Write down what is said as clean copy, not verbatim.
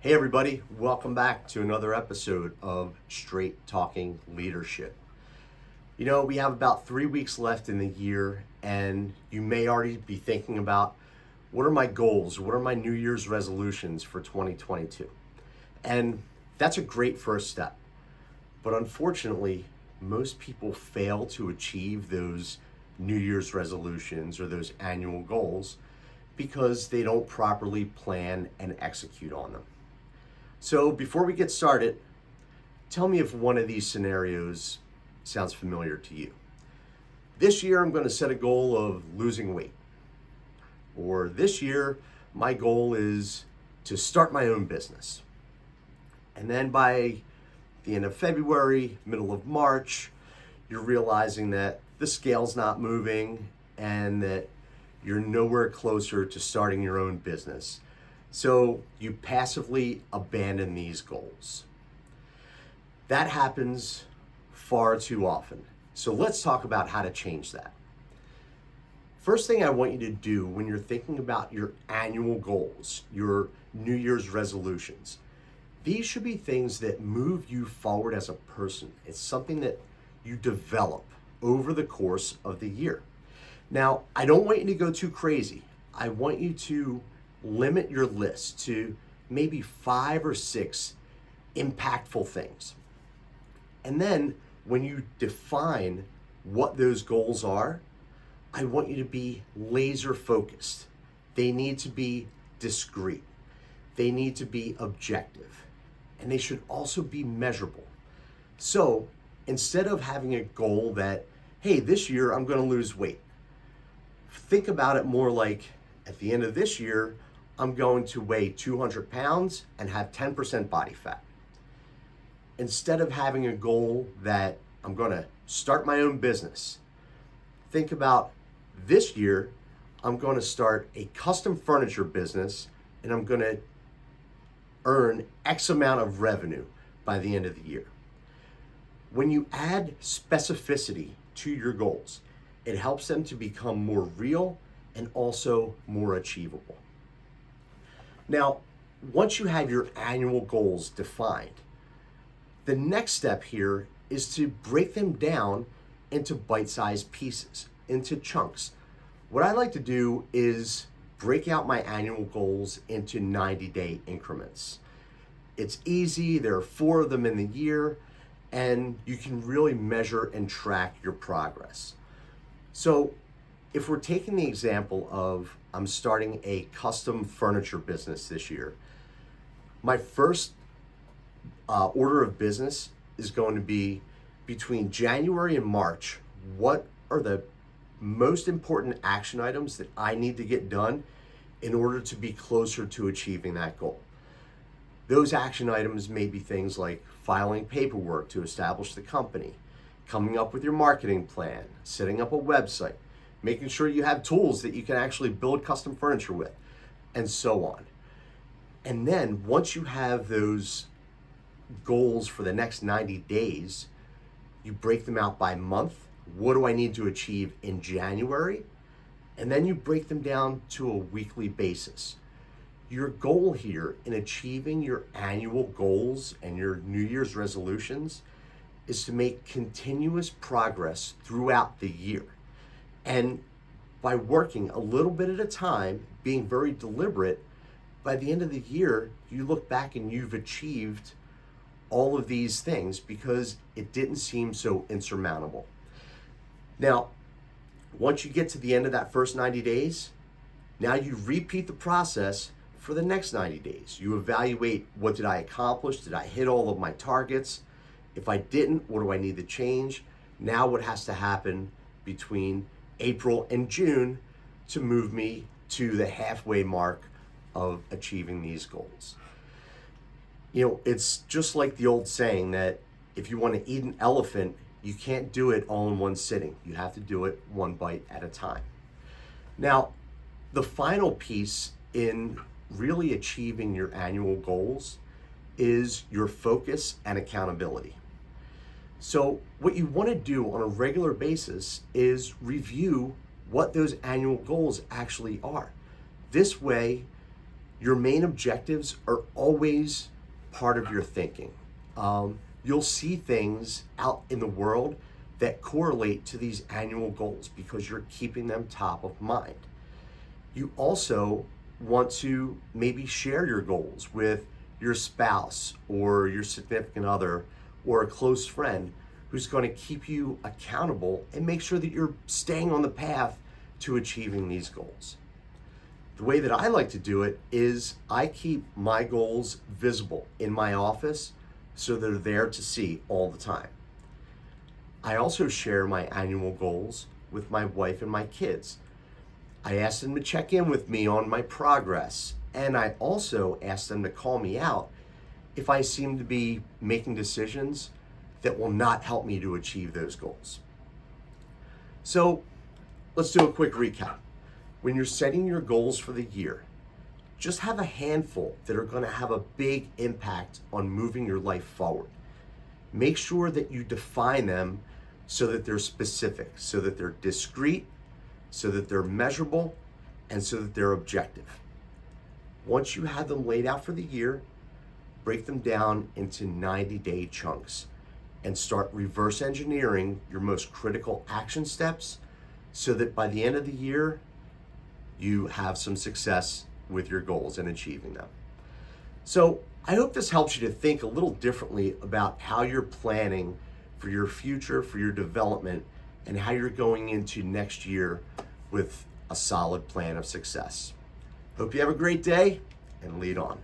Hey everybody, welcome back to another episode of Straight Talking Leadership. You know, we have about 3 weeks left in the year, and you may already be thinking about what are my goals, what are my New Year's resolutions for 2022? And that's a great first step. But unfortunately, most people fail to achieve those New Year's resolutions or those annual goals because they don't properly plan and execute on them. So before we get started, tell me if one of these scenarios sounds familiar to you. This year, I'm going to set a goal of losing weight. Or this year, my goal is to start my own business. And then by the end of February, middle of March, you're realizing that the scale's not moving and that you're nowhere closer to starting your own business. So you passively abandon these goals. That happens far too often. So let's talk about how to change that. First thing I want you to do when you're thinking about your annual goals, your New Year's resolutions, these should be things that move you forward as a person. It's something that you develop over the course of the year. Now, I don't want you to go too crazy. I want you to limit your list to maybe 5 or 6 impactful things. And then when you define what those goals are, I want you to be laser focused. They need to be discrete. They need to be objective. And they should also be measurable. So instead of having a goal that, hey, this year I'm going to lose weight, think about it more like at the end of this year, I'm going to weigh 200 pounds and have 10% body fat. Instead of having a goal that I'm going to start my own business, think about this year, I'm going to start a custom furniture business and I'm going to earn X amount of revenue by the end of the year. When you add specificity to your goals, it helps them to become more real and also more achievable. Now, once you have your annual goals defined, the next step here is to break them down into bite-sized pieces, into chunks. What I like to do is break out my annual goals into 90-day increments. It's easy, there are 4 of them in the year, and you can really measure and track your progress. So if we're taking the example of I'm starting a custom furniture business this year, my first order of business is going to be between January and March. What are the most important action items that I need to get done in order to be closer to achieving that goal? Those action items may be things like filing paperwork to establish the company, coming up with your marketing plan, setting up a website, making sure you have tools that you can actually build custom furniture with, and so on. And then once you have those goals for the next 90 days, you break them out by month. What do I need to achieve in January? And then you break them down to a weekly basis. Your goal here in achieving your annual goals and your New Year's resolutions is to make continuous progress throughout the year. And by working a little bit at a time, being very deliberate, by the end of the year, you look back and you've achieved all of these things because it didn't seem so insurmountable. Now, once you get to the end of that first 90 days, now you repeat the process for the next 90 days. You evaluate, what did I accomplish? Did I hit all of my targets? If I didn't, what do I need to change? Now what has to happen between April and June to move me to the halfway mark of achieving these goals? You know, it's just like the old saying that if you want to eat an elephant, you can't do it all in one sitting. You have to do it one bite at a time. Now, the final piece in really achieving your annual goals is your focus and accountability. So what you want to do on a regular basis is review what those annual goals actually are. This way, Your main objectives are always part of your thinking. You'll see things out in the world that correlate to these annual goals because you're keeping them top of mind. You also want to maybe share your goals with your spouse or your significant other or a close friend who's going to keep you accountable and make sure that you're staying on the path to achieving these goals. The way that I like to do it is I keep my goals visible in my office so they're there to see all the time. I also share my annual goals with my wife and my kids. I ask them to check in with me on my progress, and I also ask them to call me out if I seem to be making decisions that will not help me to achieve those goals. So let's do a quick recap. When you're setting your goals for the year, just have a handful that are going to have a big impact on moving your life forward. Make sure that you define them so that they're specific, so that they're discrete, so that they're measurable, and so that they're objective. Once you have them laid out for the year, break them down into 90-day chunks and start reverse engineering your most critical action steps so that by the end of the year, you have some success with your goals and achieving them. So I hope this helps you to think a little differently about how you're planning for your future, for your development, and how you're going into next year with a solid plan of success. Hope you have a great day and lead on.